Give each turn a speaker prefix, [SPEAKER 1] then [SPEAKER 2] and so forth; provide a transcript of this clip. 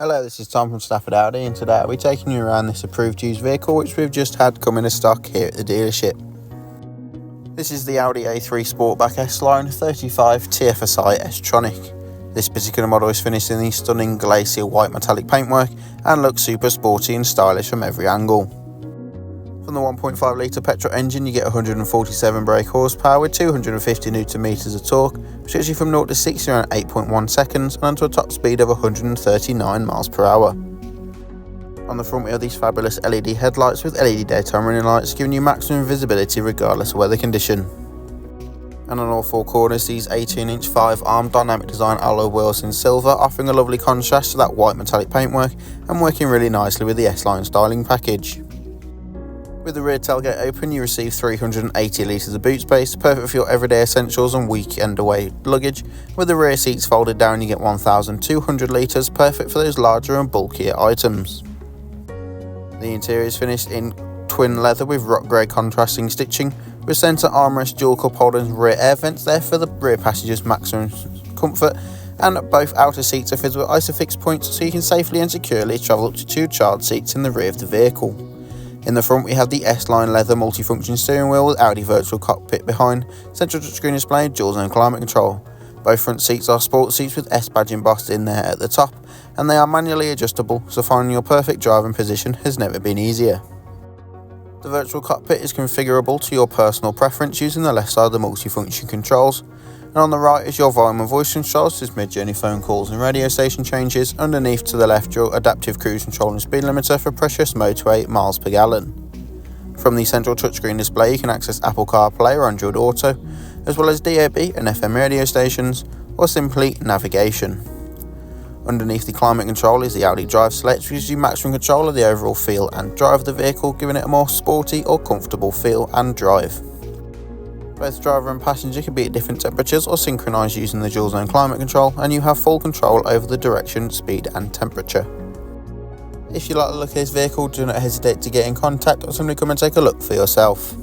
[SPEAKER 1] Hello, this is Tom from Stafford Audi, and today I'll be taking you around this approved used vehicle which we've just had come into stock here at the dealership. This is the Audi A3 Sportback S-Line 35 TFSI S-Tronic. This particular model is finished in the stunning Glacier white metallic paintwork and looks super sporty and stylish from every angle. From the 1.5 litre petrol engine you get 147 brake horsepower with 250 Nm of torque, which gets you from 0 to 60 around 8.1 seconds and onto a top speed of 139 miles per hour. On the front we have these fabulous LED headlights with LED daytime running lights, giving you maximum visibility regardless of weather condition. And on all four corners these 18-inch 5-arm dynamic design alloy wheels in silver, offering a lovely contrast to that white metallic paintwork and working really nicely with the S-Line styling package. With the rear tailgate open you receive 380 litres of boot space, perfect for your everyday essentials and weekend away luggage. With the rear seats folded down you get 1,200 litres, perfect for those larger and bulkier items. The interior is finished in twin leather with rock grey contrasting stitching, with centre armrest, dual cup holders and rear air vents there for the rear passengers' maximum comfort, and both outer seats are fitted with Isofix points so you can safely and securely travel up to 2 child seats in the rear of the vehicle. In the front we have the S-Line leather multifunction steering wheel with Audi virtual cockpit behind, central touchscreen display, dual zone climate control. Both front seats are sport seats with S badge embossed in there at the top, and they are manually adjustable, so finding your perfect driving position has never been easier. The virtual cockpit is configurable to your personal preference using the left side of the multifunction controls, and on the right is your volume and voice controls, just mid-journey phone calls and radio station changes. Underneath to the left your adaptive cruise control and speed limiter for precious motorway miles per gallon. From the central touchscreen display you can access Apple CarPlay or Android Auto, as well as DAB and FM radio stations, or simply navigation. Underneath the climate control is the Audi Drive Select, which gives you maximum control of the overall feel and drive of the vehicle, giving it a more sporty or comfortable feel and drive. Both driver and passenger can be at different temperatures or synchronised using the dual zone climate control, and you have full control over the direction, speed and temperature. If you like the look of this vehicle, do not hesitate to get in contact or simply come and take a look for yourself.